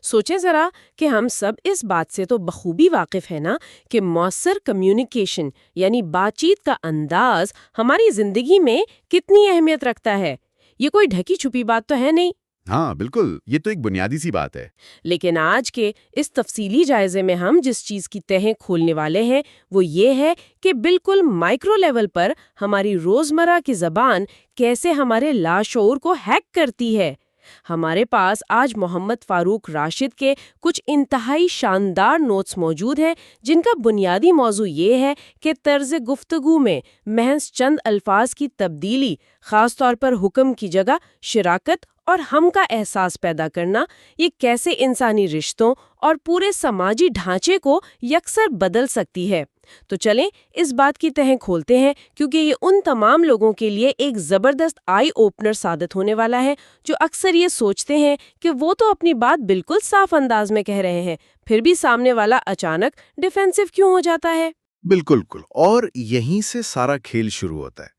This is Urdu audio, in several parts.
سوچیں ذرا کہ ہم سب اس بات سے تو بخوبی واقف ہیں نا کہ مؤثر کمیونیکیشن یعنی بات چیت کا انداز ہماری زندگی میں کتنی اہمیت رکھتا ہے۔ یہ کوئی ڈھکی چھپی بات تو ہے نہیں۔ ہاں بالکل، یہ تو ایک بنیادی سی بات ہے۔ لیکن آج کے اس تفصیلی جائزے میں ہم جس چیز کی تہیں کھولنے والے ہیں وہ یہ ہے کہ بالکل مائکرو لیول پر ہماری روزمرہ کی زبان کیسے ہمارے لاشعور کو ہیک کرتی ہے۔ ہمارے پاس آج محمد فاروق راشد کے کچھ انتہائی شاندار نوٹس موجود ہیں جن کا بنیادی موضوع یہ ہے کہ طرز گفتگو میں محض چند الفاظ کی تبدیلی، خاص طور پر حکم کی جگہ شراکت اور ہم کا احساس پیدا کرنا، یہ کیسے انسانی رشتوں اور پورے سماجی ڈھانچے کو یکسر بدل سکتی ہے۔ تو چلیں اس بات کی تہیں کھولتے ہیں، کیونکہ یہ ان تمام لوگوں کے لیے ایک زبردست آئی اوپنر ثابت ہونے والا ہے جو اکثر یہ سوچتے ہیں کہ وہ تو اپنی بات بالکل صاف انداز میں کہہ رہے ہیں، پھر بھی سامنے والا اچانک ڈیفینسو کیوں ہو جاتا ہے۔ بالکل، اور یہیں سے سارا کھیل شروع ہوتا ہے۔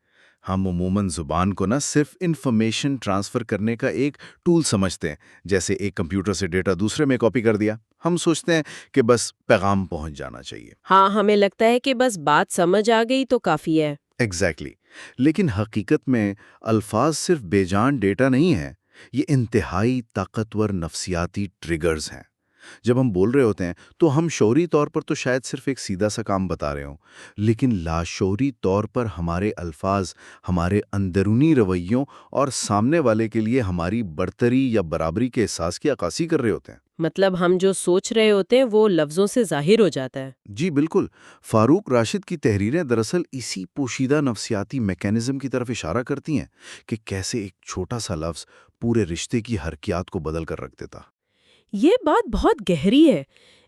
ہم عموماً زبان کو نہ صرف انفارمیشن ٹرانسفر کرنے کا ایک ٹول سمجھتے ہیں، جیسے ایک کمپیوٹر سے ڈیٹا دوسرے میں کاپی کر دیا۔ ہم سوچتے ہیں کہ بس پیغام پہنچ جانا چاہیے۔ ہاں، ہمیں لگتا ہے کہ بس بات سمجھ آ گئی تو کافی ہے۔ ایگزیکٹلی۔ لیکن حقیقت میں الفاظ صرف بے جان ڈیٹا نہیں ہیں، یہ انتہائی طاقتور نفسیاتی ٹریگرز ہیں۔ جب ہم بول رہے ہوتے ہیں تو ہم شعوری طور پر تو شاید صرف ایک سیدھا سا کام بتا رہے ہوں، لیکن لاشعوری طور پر ہمارے الفاظ ہمارے اندرونی رویوں اور سامنے والے کے لیے ہماری برتری یا برابری کے احساس کی عکاسی کر رہے ہوتے ہیں۔ مطلب ہم جو سوچ رہے ہوتے ہیں وہ لفظوں سے ظاہر ہو جاتا ہے۔ جی بالکل، فاروق راشد کی تحریریں دراصل اسی پوشیدہ نفسیاتی میکینزم کی طرف اشارہ کرتی ہیں کہ کیسے ایک چھوٹا سا لفظ پورے رشتے کی حرکیات کو بدل کر رکھ دیتا۔ یہ بات بہت گہری ہے۔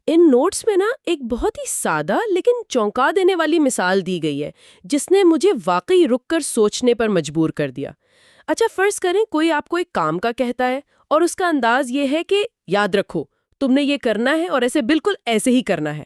ان نوٹس میں نا ایک بہت ہی سادہ لیکن چونکا دینے والی مثال دی گئی ہے جس نے مجھے واقعی رک کر سوچنے پر مجبور کر دیا۔ اچھا فرض کریں کوئی آپ کو ایک کام کا کہتا ہے اور اس کا انداز یہ ہے کہ یاد رکھو تم نے یہ کرنا ہے اور ایسے بالکل ایسے ہی کرنا ہے۔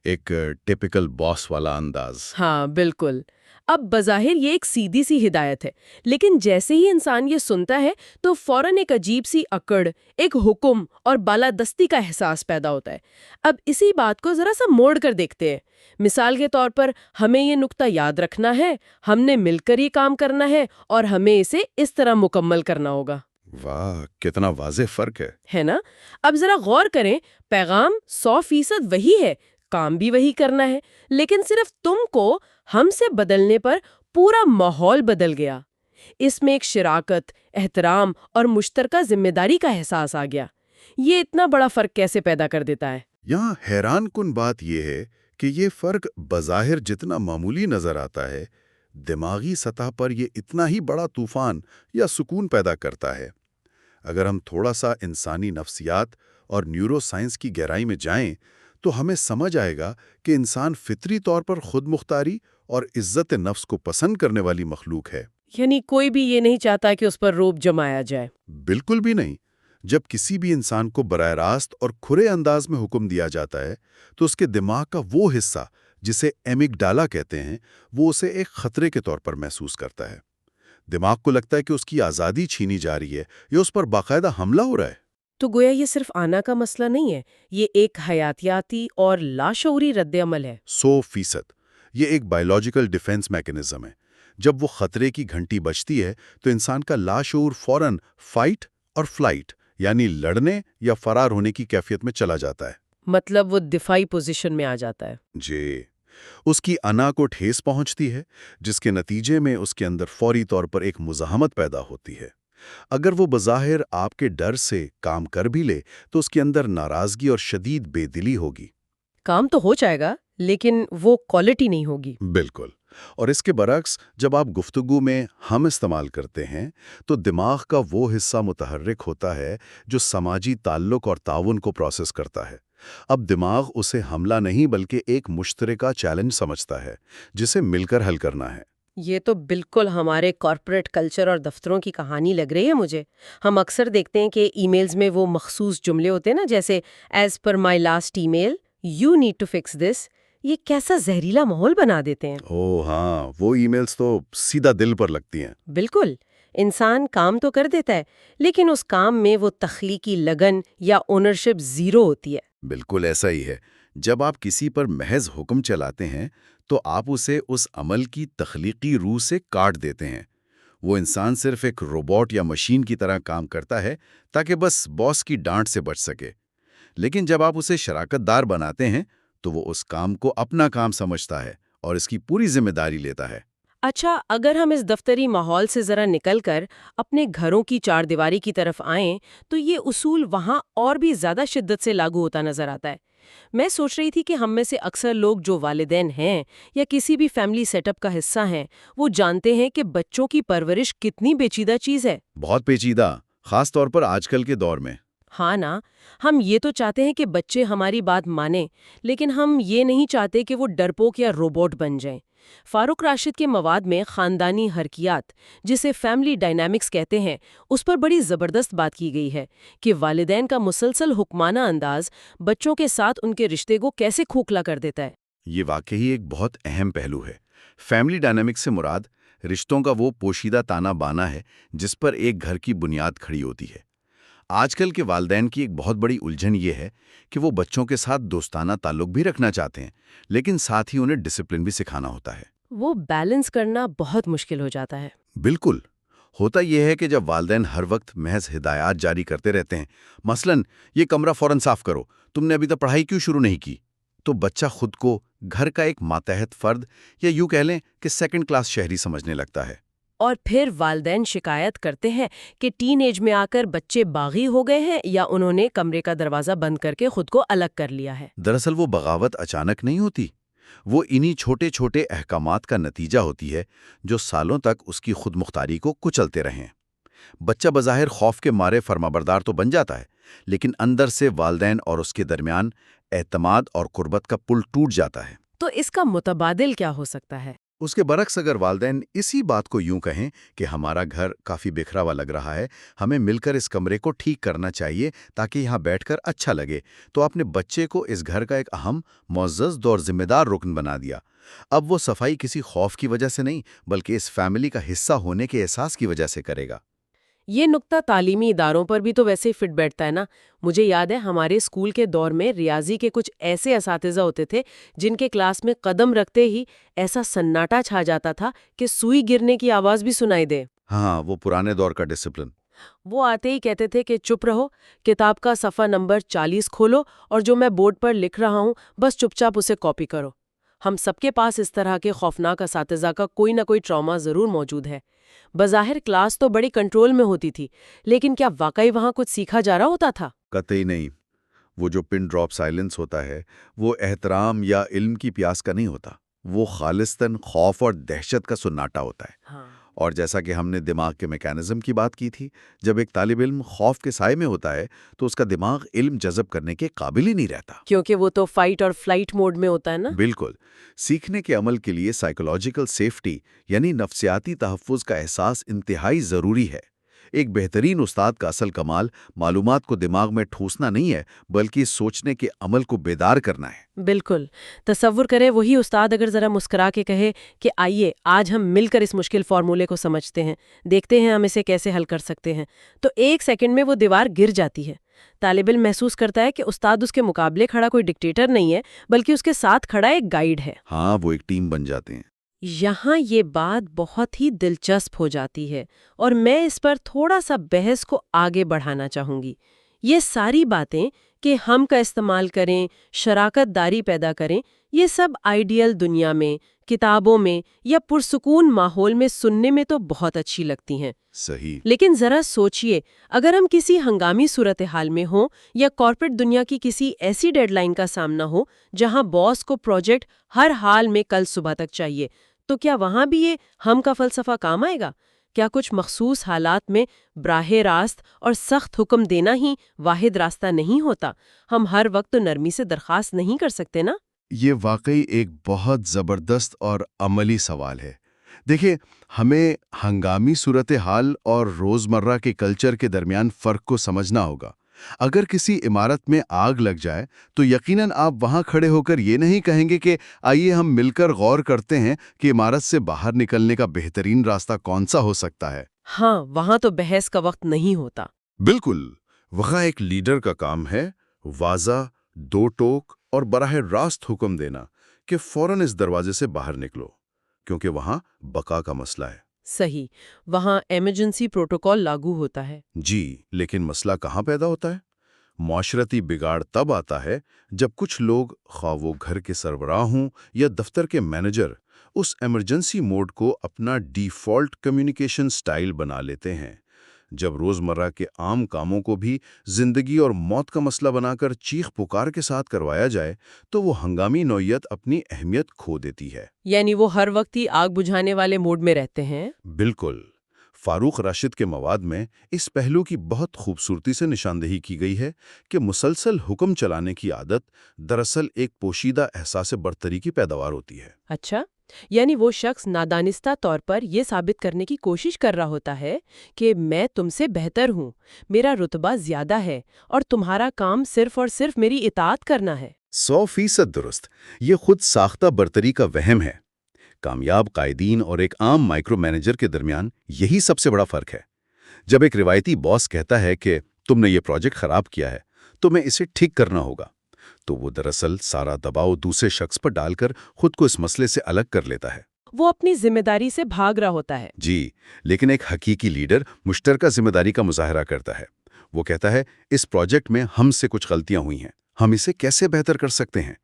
ایک ٹیپیکل باس والا انداز۔ ہاں بالکل۔ اب بظاہر یہ ایک سیدھی سی ہدایت ہے، لیکن جیسے ہی انسان یہ سنتا ہے تو فوراً ایک عجیب سی اکڑ، ایک حکم اور بالادستی کا احساس پیدا ہوتا ہے۔ اب اسی بات کو ذرا سا موڑ کر دیکھتے ہیں۔ مثال کے طور پر ہمیں یہ نقطہ یاد رکھنا ہے، ہم نے مل کر یہ کام کرنا ہے اور ہمیں اسے اس طرح مکمل کرنا ہوگا۔ واہ، کتنا واضح فرق ہے نا؟ اب ذرا غور کریں، پیغام 100% وہی ہے، کام بھی وہی کرنا ہے، لیکن صرف تم کو ہم سے بدلنے پر پورا ماحول بدل گیا۔ اس میں ایک شراکت، احترام اور مشترکہ ذمہ داری کا احساس آ گیا۔ یہ اتنا بڑا فرق کیسے پیدا کر دیتا ہے؟ یہاں حیران کن بات یہ ہے کہ یہ فرق بظاہر جتنا معمولی نظر آتا ہے، دماغی سطح پر یہ اتنا ہی بڑا طوفان یا سکون پیدا کرتا ہے۔ اگر ہم تھوڑا سا انسانی نفسیات اور نیورو سائنس کی گہرائی میں جائیں تو ہمیں سمجھ آئے گا کہ انسان فطری طور پر خود مختاری اور عزت نفس کو پسند کرنے والی مخلوق ہے۔ یعنی کوئی بھی یہ نہیں چاہتا کہ اس پر روب جمایا جائے؟ بالکل بھی نہیں۔ جب کسی بھی انسان کو براہ راست اور کھلے انداز میں حکم دیا جاتا ہے تو اس کے دماغ کا وہ حصہ جسے ایمگڈالا کہتے ہیں، وہ اسے ایک خطرے کے طور پر محسوس کرتا ہے۔ دماغ کو لگتا ہے کہ اس کی آزادی چھینی جا رہی ہے یا اس پر باقاعدہ حملہ ہو رہا ہے۔ تو گویا یہ صرف آنا کا مسئلہ نہیں ہے، یہ ایک حیاتیاتی اور لاشعوری رد عمل ہے۔ 100%۔ یہ ایک بائیولوجیکل ڈیفنس میکانزم ہے۔ جب وہ خطرے کی گھنٹی بجتی ہے تو انسان کا لاشعور فوراً فائٹ اور فلائٹ یعنی لڑنے یا فرار ہونے کی کیفیت میں چلا جاتا ہے۔ مطلب وہ دفاعی پوزیشن میں آ جاتا ہے۔ جی، اس کی انا کو ٹھیس پہنچتی ہے، جس کے نتیجے میں اس کے اندر فوری طور پر ایک مزاحمت پیدا ہوتی ہے۔ اگر وہ بظاہر آپ کے ڈر سے کام کر بھی لے تو اس کے اندر ناراضگی اور شدید بے دلی ہوگی۔ کام تو ہو جائے گا لیکن وہ کوالٹی نہیں ہوگی۔ بالکل۔ اور اس کے برعکس جب آپ گفتگو میں ہم استعمال کرتے ہیں تو دماغ کا وہ حصہ متحرک ہوتا ہے جو سماجی تعلق اور تعاون کو پروسیس کرتا ہے۔ اب دماغ اسے حملہ نہیں بلکہ ایک مشترکہ چیلنج سمجھتا ہے جسے مل کر حل کرنا ہے۔ یہ تو بالکل ہمارے کارپوریٹ کلچر اور دفتروں کی کہانی لگ رہی ہے مجھے۔ ہم اکثر دیکھتے ہیں کہ ای میلز میں وہ مخصوص جملے ہوتے ہیں نا، جیسے as per my last email you need to fix this. یہ کیسا زہریلا ماحول بنا دیتے ہیں۔ ہاں، وہ ای میلز تو سیدھا دل پر لگتی ہیں۔ بالکل۔ انسان کام تو کر دیتا ہے لیکن اس کام میں وہ تخلیقی لگن یا اونرشپ زیرو ہوتی ہے۔ بالکل ایسا ہی ہے۔ جب آپ کسی پر محض حکم چلاتے ہیں تو آپ اسے اس عمل کی تخلیقی روح سے کاٹ دیتے ہیں۔ وہ انسان صرف ایک روبوٹ یا مشین کی طرح کام کرتا ہے تاکہ بس باس کی ڈانٹ سے بچ سکے۔ لیکن جب آپ اسے شراکت دار بناتے ہیں تو وہ اس کام کو اپنا کام سمجھتا ہے اور اس کی پوری ذمہ داری لیتا ہے۔ اچھا، اگر ہم اس دفتری ماحول سے ذرا نکل کر اپنے گھروں کی چار دیواری کی طرف آئیں تو یہ اصول وہاں اور بھی زیادہ شدت سے لاگو ہوتا نظر آتا ہے۔ میں سوچ رہی تھی کہ ہم میں سے اکثر لوگ جو والدین ہیں یا کسی بھی فیملی سیٹ اپ کا حصہ ہیں وہ جانتے ہیں کہ بچوں کی پرورش کتنی پیچیدہ چیز ہے۔ بہت پیچیدہ، خاص طور پر آج کل کے دور میں۔ ہاں نا، ہم یہ تو چاہتے ہیں کہ بچے ہماری بات مانیں، لیکن ہم یہ نہیں چاہتے کہ وہ ڈرپوک یا روبوٹ بن جائیں۔ فاروق راشد کے مواد میں خاندانی حرکیات، جسے فیملی ڈائنامکس کہتے ہیں، اس پر بڑی زبردست بات کی گئی ہے کہ والدین کا مسلسل حکمانہ انداز بچوں کے ساتھ ان کے رشتے کو کیسے کھوکھلا کر دیتا ہے۔ یہ واقعی ایک بہت اہم پہلو ہے۔ فیملی ڈائنامکس سے مراد رشتوں کا وہ پوشیدہ تانا بانا ہے جس پر ایک گھر کی بنیاد کھڑی ہوتی ہے۔ آج کل کے والدین کی ایک بہت بڑی الجھن یہ ہے کہ وہ بچوں کے ساتھ دوستانہ تعلق بھی رکھنا چاہتے ہیں، لیکن ساتھ ہی انہیں ڈسپلن بھی سکھانا ہوتا ہے۔ وہ بیلنس کرنا بہت مشکل ہو جاتا ہے۔ بالکل۔ ہوتا یہ ہے کہ جب والدین ہر وقت محض ہدایات جاری کرتے رہتے ہیں، مثلاً یہ کمرہ فوراً صاف کرو، تم نے ابھی تک پڑھائی کیوں شروع نہیں کی، تو بچہ خود کو گھر کا ایک ماتحت فرد یا یوں کہہ لیں کہ سیکنڈ کلاس شہری سمجھنے لگتا ہے۔ اور پھر والدین شکایت کرتے ہیں کہ ٹین ایج میں آ کر بچے باغی ہو گئے ہیں یا انہوں نے کمرے کا دروازہ بند کر کے خود کو الگ کر لیا ہے۔ دراصل وہ بغاوت اچانک نہیں ہوتی، وہ انہی چھوٹے چھوٹے احکامات کا نتیجہ ہوتی ہے جو سالوں تک اس کی خود مختاری کو کچلتے رہیں۔ بچہ بظاہر خوف کے مارے فرمانبردار تو بن جاتا ہے، لیکن اندر سے والدین اور اس کے درمیان اعتماد اور قربت کا پل ٹوٹ جاتا ہے۔ تو اس کا متبادل کیا ہو سکتا ہے؟ اس کے برعکس اگر والدین اسی بات کو یوں کہیں کہ ہمارا گھر کافی بکھرا ہوا لگ رہا ہے، ہمیں مل کر اس کمرے کو ٹھیک کرنا چاہیے تاکہ یہاں بیٹھ کر اچھا لگے، تو آپ نے بچے کو اس گھر کا ایک اہم، معزز اور ذمہ دار رکن بنا دیا۔ اب وہ صفائی کسی خوف کی وجہ سے نہیں بلکہ اس فیملی کا حصہ ہونے کے احساس کی وجہ سے کرے گا۔ یہ نکتہ تعلیمی اداروں پر بھی تو ویسے فٹ بیٹھتا ہے نا۔ مجھے یاد ہے ہمارے اسکول کے دور میں ریاضی کے کچھ ایسے اساتذہ ہوتے تھے جن کے کلاس میں قدم رکھتے ہی ایسا سناٹا چھا جاتا تھا کہ سوئی گرنے کی آواز بھی سنائی دے۔ ہاں، وہ پرانے دور کا ڈسپلن۔ وہ آتے ہی کہتے تھے کہ چپ رہو، کتاب کا صفحہ نمبر 40 کھولو اور جو میں بورڈ پر لکھ رہا ہوں بس چپ چاپ اسے کاپی کرو۔ ہم سب کے پاس اس طرح کے خوفناک اساتذہ کا کوئی نہ کوئی ٹراما ضرور موجود ہے۔ بظاہر کلاس تو بڑی کنٹرول میں ہوتی تھی، لیکن کیا واقعی وہاں کچھ سیکھا جا رہا ہوتا تھا؟ قطعی نہیں۔ وہ جو پن ڈراپ سائلنس ہوتا ہے وہ احترام یا علم کی پیاس کا نہیں ہوتا، وہ خالصتاً خوف اور دہشت کا سناٹا ہوتا ہے۔ ہاں، اور جیسا کہ ہم نے دماغ کے میکانزم کی بات کی تھی، جب ایک طالب علم خوف کے سائے میں ہوتا ہے تو اس کا دماغ علم جذب کرنے کے قابل ہی نہیں رہتا۔ کیونکہ وہ تو فائٹ اور فلائٹ موڈ میں ہوتا ہے نا۔ بالکل۔ سیکھنے کے عمل کے لیے سائیکولوجیکل سیفٹی یعنی نفسیاتی تحفظ کا احساس انتہائی ضروری ہے۔ ایک بہترین استاد کا اصل کمال معلومات کو دماغ میں ٹھوسنا نہیں ہے بلکہ سوچنے کے عمل کو بیدار کرنا ہے۔ بالکل۔ تصور کرے وہی استاد اگر ذرا مسکرا کے کہے کہ آئیے آج ہم مل کر اس مشکل فارمولے کو سمجھتے ہیں، دیکھتے ہیں ہم اسے کیسے حل کر سکتے ہیں، تو ایک سیکنڈ میں وہ دیوار گر جاتی ہے۔ طالب علم محسوس کرتا ہے کہ استاد اس کے مقابلے کھڑا کوئی ڈکٹیٹر نہیں ہے بلکہ اس کے ساتھ کھڑا ایک گائیڈ ہے۔ ہاں، وہ ایک ٹیم بن جاتے ہیں۔ یہاں یہ بات بہت ہی دلچسپ ہو جاتی ہے اور میں اس پر تھوڑا سا بحث کو آگے بڑھانا چاہوں گی۔ یہ ساری باتیں کہ ہم کا استعمال کریں، شراکت داری پیدا کریں، یہ سب آئیڈیل دنیا میں، کتابوں میں یا پرسکون ماحول میں سننے میں تو بہت اچھی لگتی ہیں۔ صحیح۔ لیکن ذرا سوچئے، اگر ہم کسی ہنگامی صورتحال میں ہوں یا کارپوریٹ دنیا کی کسی ایسی ڈیڈ لائن کا سامنا ہو جہاں باس کو پروجیکٹ ہر حال میں کل صبح تک چاہیے، تو کیا وہاں بھی یہ ہم کا فلسفہ کام آئے گا؟ کیا کچھ مخصوص حالات میں براہ راست اور سخت حکم دینا ہی واحد راستہ نہیں ہوتا؟ ہم ہر وقت نرمی سے درخواست نہیں کر سکتے نا؟ یہ واقعی ایک بہت زبردست اور عملی سوال ہے۔ دیکھیں، ہمیں ہنگامی صورتحال اور روزمرہ کے کلچر کے درمیان فرق کو سمجھنا ہوگا۔ اگر کسی عمارت میں آگ لگ جائے تو یقیناً آپ وہاں کھڑے ہو کر یہ نہیں کہیں گے کہ آئیے ہم مل کر غور کرتے ہیں کہ عمارت سے باہر نکلنے کا بہترین راستہ کون سا ہو سکتا ہے۔ ہاں، وہاں تو بحث کا وقت نہیں ہوتا۔ بالکل، وہاں ایک لیڈر کا کام ہے واضح، دو ٹوک اور براہ راست حکم دینا کہ فوراً اس دروازے سے باہر نکلو، کیونکہ وہاں بقا کا مسئلہ ہے۔ صحیح، وہاں ایمرجنسی پروٹوکول لاگو ہوتا ہے۔ جی، لیکن مسئلہ کہاں پیدا ہوتا ہے؟ معاشرتی بگاڑ تب آتا ہے جب کچھ لوگ، خواہ وہ گھر کے سربراہ ہوں یا دفتر کے مینیجر، اس ایمرجنسی موڈ کو اپنا ڈیفالٹ کمیونیکیشن سٹائل بنا لیتے ہیں۔ جب روزمرہ کے عام کاموں کو بھی زندگی اور موت کا مسئلہ بنا کر چیخ پکار کے ساتھ کروایا جائے تو وہ ہنگامی نوعیت اپنی اہمیت کھو دیتی ہے۔ یعنی وہ ہر وقت ہی آگ بجھانے والے موڈ میں رہتے ہیں۔ بالکل۔ فاروق راشد کے مواد میں اس پہلو کی بہت خوبصورتی سے نشاندہی کی گئی ہے کہ مسلسل حکم چلانے کی عادت دراصل ایک پوشیدہ احساس برتری کی پیداوار ہوتی ہے۔ اچھا، یعنی وہ شخص نادانستہ طور پر یہ ثابت کرنے کی کوشش کر رہا ہوتا ہے کہ میں تم سے بہتر ہوں، میرا رتبہ زیادہ ہے اور تمہارا کام صرف اور صرف میری اطاعت کرنا ہے۔ 100% درست۔ یہ خود ساختہ برتری کا وہم ہے۔ کامیاب قائدین اور ایک عام مائکرو مینیجر کے درمیان یہی سب سے بڑا فرق ہے۔ جب ایک روایتی باس کہتا ہے کہ تم نے یہ پروجیکٹ خراب کیا ہے تو میں اسے ٹھیک کرنا ہوگا، تو وہ دراصل سارا دباؤ دوسرے شخص پر ڈال کر خود کو اس مسئلے سے الگ کر لیتا ہے۔ وہ اپنی ذمہ داری سے بھاگ رہا ہوتا ہے۔ جی، لیکن ایک حقیقی لیڈر مشترکہ ذمہ داری کا مظاہرہ کرتا ہے۔ وہ کہتا ہے اس پروجیکٹ میں ہم سے کچھ غلطیاں ہوئی ہیں، ہم اسے کیسے بہتر کر سکتے ہیں۔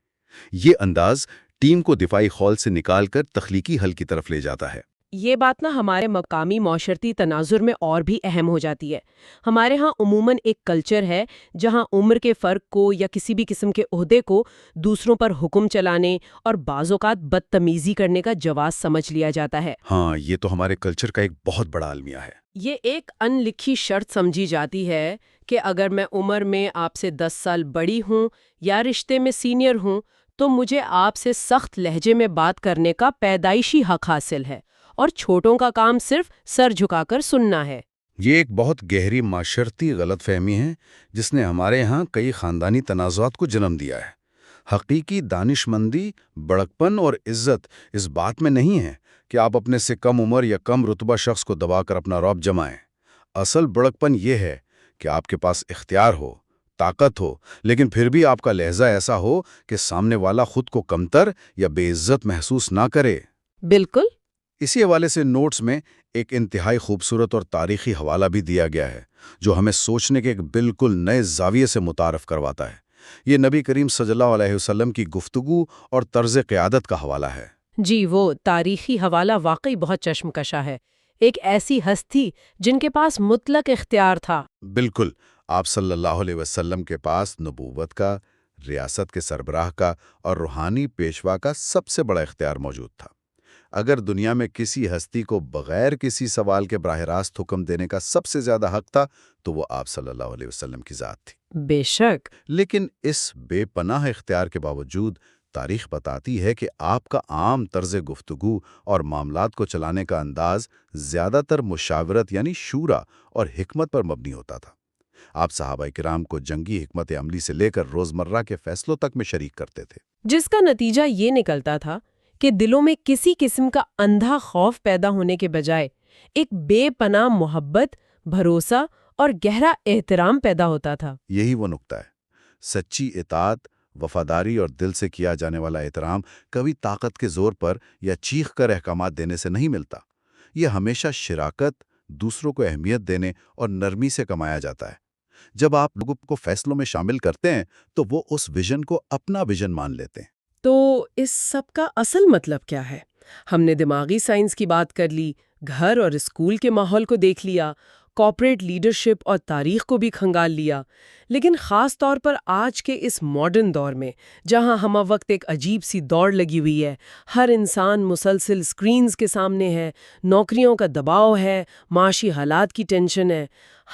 یہ انداز ٹیم کو دفاعی خول سے نکال کر تخلیقی حل کی طرف لے جاتا ہے۔ یہ بات ہمارے مقامی معاشرتی تناظر میں اور بھی اہم ہو جاتی ہے۔ ہمارے ہاں عموماً ایک کلچر ہے جہاں عمر کے فرق کو یا کسی بھی قسم کے عہدے کو دوسروں پر حکم چلانے اور بعض اوقات بدتمیزی کرنے کا جواز سمجھ لیا جاتا ہے۔ ہاں، یہ تو ہمارے کلچر کا ایک بہت بڑا المیہ ہے۔ یہ ایک ان لکھی شرط سمجھی جاتی ہے کہ اگر میں عمر میں آپ سے 10 سال بڑی ہوں یا رشتے میں سینئر ہوں تو مجھے آپ سے سخت لہجے میں بات کرنے کا پیدائشی حق حاصل ہے اور چھوٹوں کا کام صرف سر جھکا کر سننا ہے۔ یہ ایک بہت گہری معاشرتی غلط فہمی ہے جس نے ہمارے ہاں کئی خاندانی تنازعات کو جنم دیا ہے۔ حقیقی دانشمندی، بڑکپن اور عزت اس بات میں نہیں ہے کہ آپ اپنے سے کم عمر یا کم رتبہ شخص کو دبا کر اپنا رعب جمائیں۔ اصل بڑکپن یہ ہے کہ آپ کے پاس اختیار ہو، طاقت ہو، لیکن پھر بھی آپ کا لہجہ ایسا ہو کہ سامنے والا خود کو کمتر یا بے عزت محسوس نہ کرے۔ بالکل۔ اسی حوالے سے نوٹس میں ایک انتہائی خوبصورت اور تاریخی حوالہ بھی دیا گیا ہے جو ہمیں سوچنے کے ایک بالکل نئے زاویے سے متعارف کرواتا ہے۔ یہ نبی کریم صلی اللہ علیہ وسلم کی گفتگو اور طرز قیادت کا حوالہ ہے۔ جی، وہ تاریخی حوالہ واقعی بہت چشم کشا ہے۔ ایک ایسی ہستی جن کے پاس مطلق اختیار تھا۔ بالکل، آپ صلی اللہ علیہ وسلم کے پاس نبوت کا، ریاست کے سربراہ کا اور روحانی پیشوا کا سب سے بڑا اختیار موجود تھا۔ اگر دنیا میں کسی ہستی کو بغیر کسی سوال کے براہ راست حکم دینے کا سب سے زیادہ حق تھا تو وہ آپ صلی اللہ علیہ وسلم کی ذات تھی۔ بے شک۔ لیکن اس بے پناہ اختیار کے باوجود تاریخ بتاتی ہے کہ آپ کا عام طرز گفتگو اور معاملات کو چلانے کا انداز زیادہ تر مشاورت یعنی شورا اور حکمت پر مبنی ہوتا تھا۔ آپ صحابہ کرام کو جنگی حکمت عملی سے لے کر روزمرہ کے فیصلوں تک میں شریک کرتے تھے، جس کا نتیجہ یہ نکلتا تھا کہ دلوں میں کسی قسم کا اندھا خوف پیدا ہونے کے بجائے ایک بے پناہ محبت، بھروسہ اور گہرا احترام پیدا ہوتا تھا۔ یہی وہ نقطہ ہے۔ سچی اطاعت، وفاداری اور دل سے کیا جانے والا احترام کبھی طاقت کے زور پر یا چیخ کر احکامات دینے سے نہیں ملتا۔ یہ ہمیشہ شراکت، دوسروں کو اہمیت دینے اور نرمی سے کمایا جاتا ہے۔ جب آپ لوگوں کو فیصلوں میں شامل کرتے ہیں تو وہ اس ویژن کو اپنا ویژن مان لیتے ہیں۔ تو اس سب کا اصل مطلب کیا ہے؟ ہم نے دماغی سائنس کی بات کر لی، گھر اور اسکول کے ماحول کو دیکھ لیا، کارپوریٹ لیڈرشپ اور تاریخ کو بھی کھنگال لیا، لیکن خاص طور پر آج کے اس ماڈرن دور میں جہاں ہمہ وقت ایک عجیب سی دوڑ لگی ہوئی ہے، ہر انسان مسلسل اسکرینز کے سامنے ہے، نوکریوں کا دباؤ ہے، معاشی حالات کی ٹینشن ہے،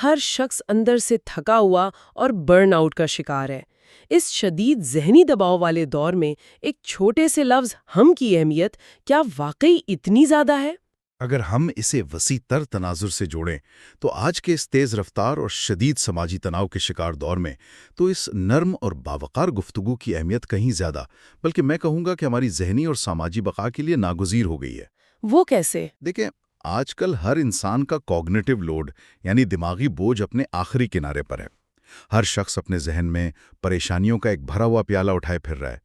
ہر شخص اندر سے تھکا ہوا اور برن آؤٹ کا شکار ہے۔ اس شدید ذہنی دباؤ والے دور میں ایک چھوٹے سے لفظ ہم کی اہمیت کیا واقعی اتنی زیادہ ہے؟ اگر ہم اسے وسیع تر تناظر سے جوڑیں تو آج کے اس تیز رفتار اور شدید سماجی تناؤ کے شکار دور میں تو اس نرم اور باوقار گفتگو کی اہمیت کہیں زیادہ، بلکہ میں کہوں گا کہ ہماری ذہنی اور سماجی بقا کے لیے ناگزیر ہو گئی ہے۔ وہ کیسے؟ دیکھیں، آج کل ہر انسان کا کوگنیٹو لوڈ یعنی دماغی بوجھ اپنے آخری کنارے پر ہے۔ ہر شخص اپنے ذہن میں پریشانیوں کا ایک بھرا ہوا پیالہ اٹھائے پھر رہا ہے۔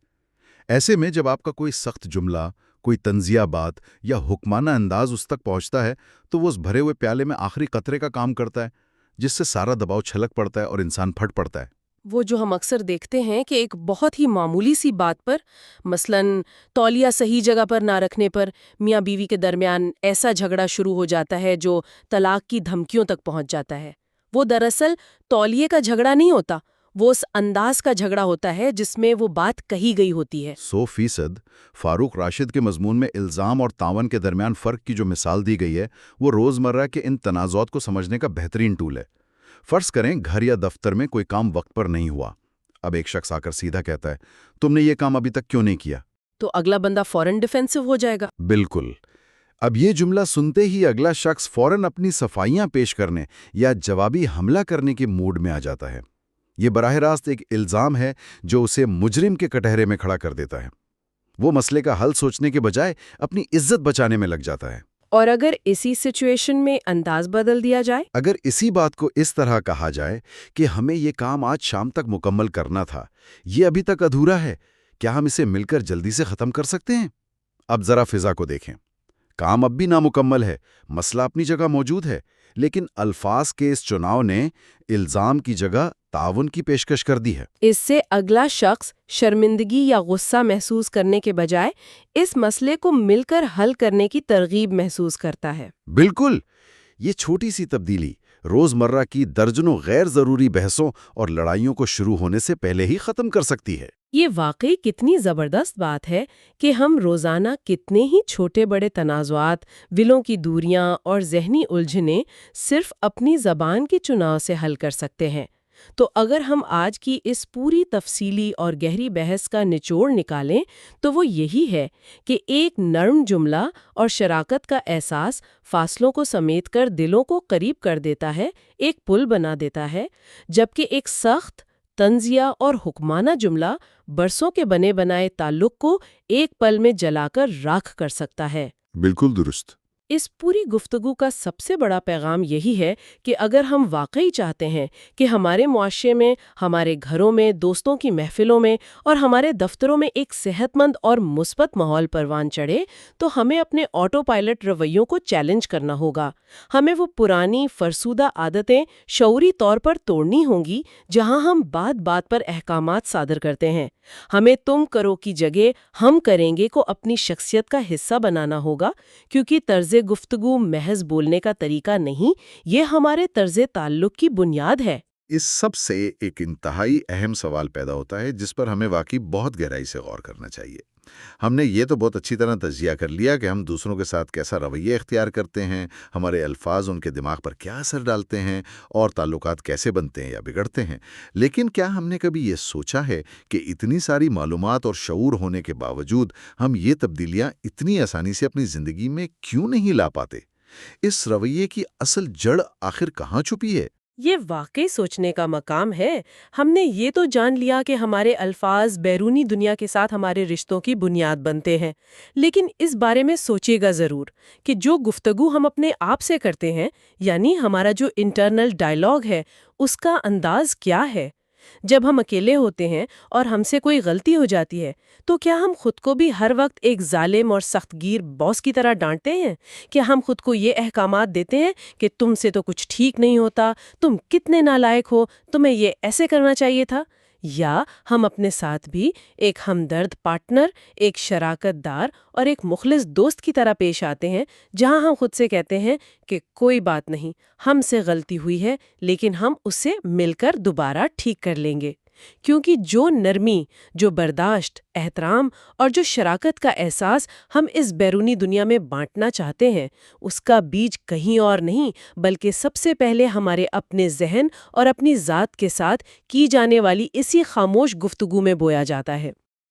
ایسے میں جب آپ کا کوئی سخت جملہ، کوئی طنزیہ بات یا حکمانہ انداز اس تک پہنچتا ہے تو وہ اس بھرے ہوئے پیالے میں آخری قطرے کا کام کرتا ہے، جس سے سارا دباؤ چھلک پڑتا ہے اور انسان پھٹ پڑتا ہے۔ وہ جو ہم اکثر دیکھتے ہیں کہ ایک بہت ہی معمولی سی بات پر، مثلاً تولیہ صحیح جگہ پر نہ رکھنے پر میاں بیوی کے درمیان ایسا جھگڑا شروع ہو جاتا ہے جو طلاق کی دھمکیوں تک پہنچ جاتا ہے۔ وہ دراصل تولیے کا جھگڑا نہیں ہوتا، وہ اس انداز کا جھگڑا ہوتا ہے جس میں وہ بات کہی گئی ہوتی ہے۔ 100% فاروق راشد کے مضمون میں الزام اور تعاون کے درمیان فرق کی جو مثال دی گئی ہے وہ روزمرہ کے ان تنازعات کو سمجھنے کا بہترین ٹول ہے۔ فرض کریں گھر یا دفتر میں کوئی کام وقت پر نہیں ہوا۔ اب ایک شخص آ کر سیدھا کہتا ہے، تم نے یہ کام ابھی تک کیوں نہیں کیا؟ تو اگلا بندہ فوراً ڈیفینسو ہو جائے گا۔ بالکل۔ اب یہ جملہ سنتے ہی اگلا شخص فوراً اپنی صفائیاں پیش کرنے یا جوابی حملہ کرنے کے موڈ میں آ جاتا ہے۔ یہ براہ راست ایک الزام ہے جو اسے مجرم کے کٹہرے میں کھڑا کر دیتا ہے۔ وہ مسئلے کا حل سوچنے کے بجائے اپنی عزت بچانے میں لگ جاتا ہے۔ اور اگر اسی سچویشن میں انداز بدل دیا جائے، اگر اسی بات کو اس طرح کہا جائے کہ ہمیں یہ کام آج شام تک مکمل کرنا تھا، یہ ابھی تک ادھورا ہے، کیا ہم اسے مل کر جلدی سے ختم کر سکتے ہیں؟ اب ذرا فضا کو دیکھیں۔ کام اب بھی نامکمل ہے، مسئلہ اپنی جگہ موجود ہے، لیکن الفاظ کے اس چناؤ نے الزام کی جگہ تعاون کی پیشکش کر دی ہے۔ اس سے اگلا شخص شرمندگی یا غصہ محسوس کرنے کے بجائے اس مسئلے کو مل کر حل کرنے کی ترغیب محسوس کرتا ہے۔ بالکل، یہ چھوٹی سی تبدیلی روزمرہ کی درجنوں غیر ضروری بحثوں اور لڑائیوں کو شروع ہونے سے پہلے ہی ختم کر سکتی ہے۔ یہ واقعی کتنی زبردست بات ہے کہ ہم روزانہ کتنے ہی چھوٹے بڑے تنازعات، دلوں کی دوریاں اور ذہنی الجھنیں صرف اپنی زبان کے چناؤ سے حل کر سکتے ہیں۔ تو اگر ہم آج کی اس پوری تفصیلی اور گہری بحث کا نچوڑ نکالیں تو وہ یہی ہے کہ ایک نرم جملہ اور شراکت کا احساس فاصلوں کو سمیٹ کر دلوں کو قریب کر دیتا ہے، ایک پل بنا دیتا ہے، جبکہ ایک سخت، طنزیہ اور حکمانہ جملہ برسوں کے بنے بنائے تعلق کو ایک پل میں جلا کر راکھ کر سکتا ہے۔ بالکل درست۔ اس پوری گفتگو کا سب سے بڑا پیغام یہی ہے کہ اگر ہم واقعی چاہتے ہیں کہ ہمارے معاشرے میں، ہمارے گھروں میں، دوستوں کی محفلوں میں اور ہمارے دفتروں میں ایک صحت مند اور مثبت ماحول پروان چڑھے، تو ہمیں اپنے آٹو پائلٹ رویوں کو چیلنج کرنا ہوگا۔ ہمیں وہ پرانی فرسودہ عادتیں شعوری طور پر توڑنی ہوں گی جہاں ہم بات بات پر احکامات صادر کرتے ہیں۔ ہمیں تم کرو کی جگہ ہم کریں گے کو اپنی شخصیت کا حصہ بنانا ہوگا، کیونکہ طرز گفتگو محض بولنے کا طریقہ نہیں، یہ ہمارے طرز تعلق کی بنیاد ہے۔ اس سب سے ایک انتہائی اہم سوال پیدا ہوتا ہے جس پر ہمیں واقعی بہت گہرائی سے غور کرنا چاہیے۔ ہم نے یہ تو بہت اچھی طرح تجزیہ کر لیا کہ ہم دوسروں کے ساتھ کیسا رویہ اختیار کرتے ہیں، ہمارے الفاظ ان کے دماغ پر کیا اثر ڈالتے ہیں اور تعلقات کیسے بنتے ہیں یا بگڑتے ہیں، لیکن کیا ہم نے کبھی یہ سوچا ہے کہ اتنی ساری معلومات اور شعور ہونے کے باوجود ہم یہ تبدیلیاں اتنی آسانی سے اپنی زندگی میں کیوں نہیں لا پاتے؟ اس رویے کی اصل جڑ آخر کہاں چھپی ہے؟ یہ واقعی سوچنے کا مقام ہے۔ ہم نے یہ تو جان لیا کہ ہمارے الفاظ بیرونی دنیا کے ساتھ ہمارے رشتوں کی بنیاد بنتے ہیں، لیکن اس بارے میں سوچیے گا ضرور کہ جو گفتگو ہم اپنے آپ سے کرتے ہیں، یعنی ہمارا جو انٹرنل ڈائیلاگ ہے، اس کا انداز کیا ہے؟ جب ہم اکیلے ہوتے ہیں اور ہم سے کوئی غلطی ہو جاتی ہے تو کیا ہم خود کو بھی ہر وقت ایک ظالم اور سخت گیر باس کی طرح ڈانٹتے ہیں؟ کیا ہم خود کو یہ احکامات دیتے ہیں کہ تم سے تو کچھ ٹھیک نہیں ہوتا، تم کتنے نالائق ہو، تمہیں یہ ایسے کرنا چاہیے تھا؟ یا ہم اپنے ساتھ بھی ایک ہمدرد پارٹنر، ایک شراکت دار اور ایک مخلص دوست کی طرح پیش آتے ہیں، جہاں ہم خود سے کہتے ہیں کہ کوئی بات نہیں، ہم سے غلطی ہوئی ہے لیکن ہم اسے مل کر دوبارہ ٹھیک کر لیں گے؟ کیونکہ جو نرمی، جو برداشت، احترام اور جو شراکت کا احساس ہم اس بیرونی دنیا میں بانٹنا چاہتے ہیں، اس کا بیج کہیں اور نہیں بلکہ سب سے پہلے ہمارے اپنے ذہن اور اپنی ذات کے ساتھ کی جانے والی اسی خاموش گفتگو میں بویا جاتا ہے۔